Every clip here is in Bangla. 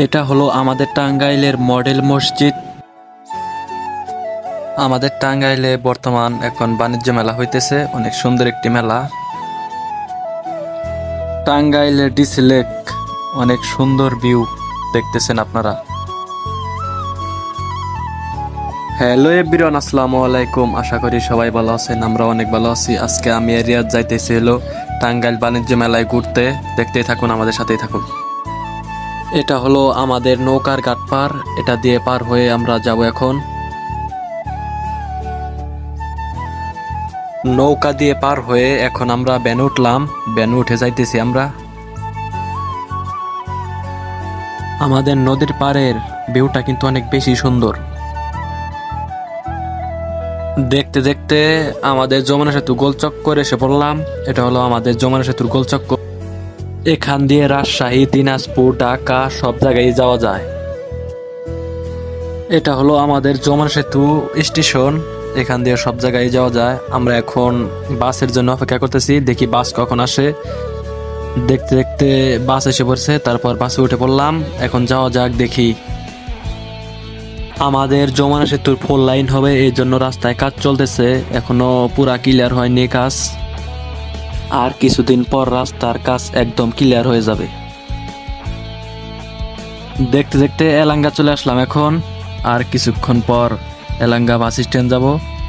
এটা হলো আমাদের টাঙ্গাইলের মডেল মসজিদ। আমাদের টাঙ্গাইলে বর্তমান এখন বাণিজ্য মেলা হইতেছে, অনেক সুন্দর একটি মেলা। টাঙ্গাইলের ডিসি লেক, অনেক সুন্দর ভিউ দেখতেছেন আপনারা। হ্যালো এভরিওয়ান, আসসালামু আলাইকুম। আশা করি সবাই ভালো আছেন, আমরা অনেক ভালো আছি। আজকে আমি রিয়াদ যাইতেছি হলো টাঙ্গাইল বাণিজ্য মেলায় ঘুরতে। দেখতেই থাকুন, আমাদের সাথেই থাকুন। এটা হলো আমাদের নৌকার ঘাট পার, এটা দিয়ে পার হয়ে আমরা যাব এখন। নৌকা দিয়ে পার হয়ে এখন আমরা ভ্যানে উঠলাম, ভ্যানে উঠে যাইতেছি আমরা। আমাদের নদীর পাড়ের ভিউটা কিন্তু অনেক বেশি সুন্দর। দেখতে দেখতে আমাদের যমুনা সেতু গোলচক্কর এসে পড়লাম। এটা হলো আমাদের যমুনা সেতুর গোলচক্কর। এখান দিয়ে রাজশাহী, দিনাজপুর, ঢাকা সব জায়গায় যাওয়া যায়। এটা হলো আমাদের যমুনা সেতু স্টেশন, এখান দিয়ে সব জায়গায় যাওয়া যায়। আমরা এখন বাসের জন্য অপেক্ষা করতেছি, দেখি বাস কখন আসে। দেখতে দেখতে বাস এসে পড়ছে, তারপর বাসে উঠে পড়লাম। এখন যাওয়া যাক, দেখি। আমাদের যমুনা সেতুর 4 লাইন হবে, এই জন্য রাস্তায় কাজ চলতেছে, এখনো পুরা ক্লিয়ার হয়নি কাজ। আর কিছুদিন পর রাস্তার কাজ একদম ক্লিয়ার হয়ে যাবে। দেখতে দেখতে এলাঙ্গা চলে আসলাম এখন। আর কিছুক্ষণ পর এলাঙ্গা বাস স্ট্যান্ড যাব,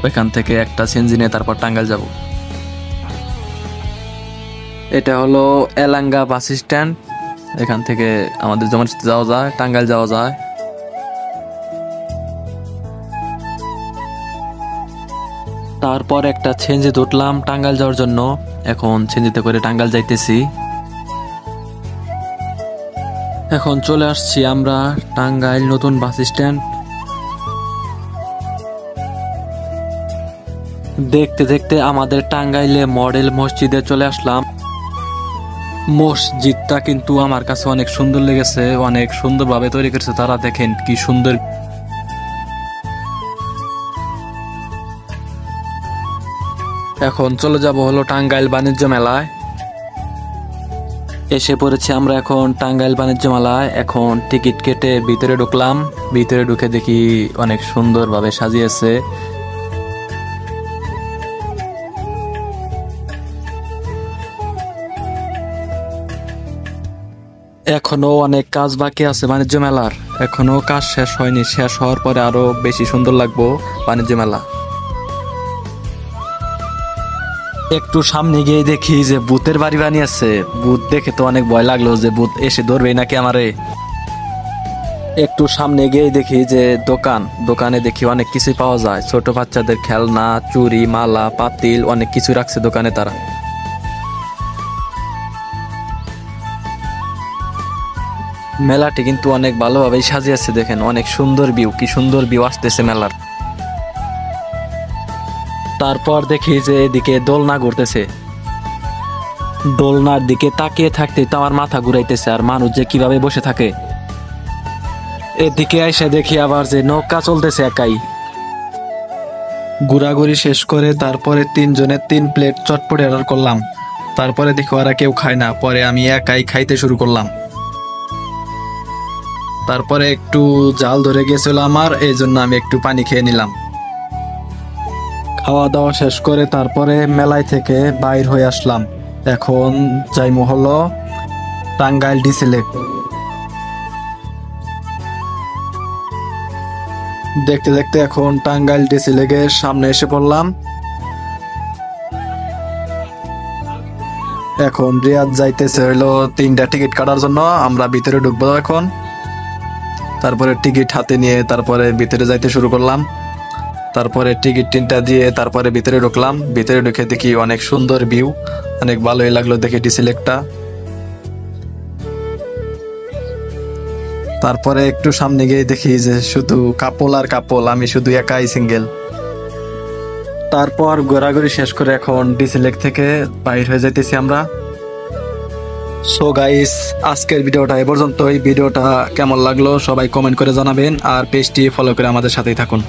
ওইখান থেকে একটা সিএনজি নিয়ে তারপর টাঙ্গাইল যাব। এটা হলো এলাঙ্গা বাস স্ট্যান্ড, এখান থেকে আমাদের যমুনা সেতু যাওয়া যায়, টাঙ্গাইল যাওয়া যায়। তারপর একটা সিএনজিতে উঠলাম টাঙ্গাইল যাওয়ার জন্য। এখন সিএনজিতে করে টাঙ্গাইল যাইতেছি। এখন চলে আসছি আমরা টাঙ্গাইল নতুন বাস স্ট্যান্ড। দেখতে দেখতে আমাদের টাঙ্গাইলে মডেল মসজিদে চলে আসলাম। মসজিদটা কিন্তু আমার কাছে অনেক সুন্দর লেগেছে, অনেক সুন্দরভাবে তৈরি করেছে তারা, দেখেন কি সুন্দর। এখন চলে যাব হলো টাঙ্গাইল বাণিজ্য মেলায়। এসে পড়েছি আমরা এখন টাঙ্গাইল বাণিজ্য মেলায়। এখন টিকিট কেটে ভিতরে ঢুকলাম। ভিতরে ঢুকে দেখি অনেক সুন্দরভাবে সাজিয়েছে। এখনো অনেক কাজ বাকি আছে বাণিজ্য মেলার, এখনো কাজ শেষ হয়নি। শেষ হওয়ার পরে আরো বেশি সুন্দর লাগবো বাণিজ্য মেলা। একটু সামনে গিয়ে দেখি যে ভূতের বাড়ি বানিয়েছে। ভূত দেখে তো অনেক ভয় লাগলো, যে ভূত এসে ধরবে নাকি আমারে। একটু সামনে গিয়ে দেখি যে দোকানে দেখি অনেক কিছুই পাওয়া যায়, ছোট বাচ্চাদের খেলনা, চুড়ি, মালা, পাতিল, অনেক কিছু রাখছে দোকানে তারা। মেলাটি কিন্তু অনেক ভালোভাবেই সাজিয়েছে, দেখেন অনেক সুন্দর ভিউ, কি সুন্দর ভিউ আসতেছে মেলার। তারপর দেখি যে এদিকে দোলনা ঘুরতেছে। দোলনার দিকে তাকিয়ে থাকতে তো আমার মাথা ঘুরাইতেছে, আর মানুষ যে কিভাবে বসে থাকে। এদিকে এসে দেখি আবার যে নৌকা চলতেছে একাই। ঘোরাঘুরি শেষ করে তারপরে 3 জনের 3 প্লেট চটপটি অর্ডার করলাম। তারপরে দেখি ওরা কেউ খায় না, পরে আমি একাই খাইতে শুরু করলাম। তারপরে একটু জাল ধরে গেছিল আমার, এই জন্য আমি একটু পানি খেয়ে নিলাম। খাওয়া দাওয়া শেষ করে তারপরে মেলায় থেকে বাইর হয়ে আসলাম। এখন যাইমু হলো টাঙ্গাইল ডিসি লেক। দেখতে দেখতে এখন টাঙ্গাইল ডিসি লেকের সামনে এসে পড়লাম। এখন রিয়াদ যাইতেছে হইলো 3টা টিকিট কাটার জন্য, আমরা ভিতরে ঢুকবো এখন। তারপরে টিকিট হাতে নিয়ে তারপরে ভিতরে যাইতে শুরু করলাম। তারপরে টিকিট 3টা দিয়ে তারপরে ভিতরে ঢুকলাম। ভিতরে ঢুকে দেখি অনেক সুন্দর ভিউ, অনেক ভালোই লাগলো দেখে ডিসি লেকটা। তারপরে একটু সামনে গিয়ে দেখি যে শুধু কাপল আর কাপল, আমি শুধু একাই সিঙ্গেল। তারপর ঘোরাঘুরি শেষ করে এখন ডিসি লেক থেকে বাইর হয়ে যাইতেছি আমরা। সো গাইস, আজকের ভিডিওটা এ পর্যন্তই। ভিডিওটা কেমন লাগলো সবাই কমেন্ট করে জানাবেন, আর পেজটি ফলো করে আমাদের সাথেই থাকুন।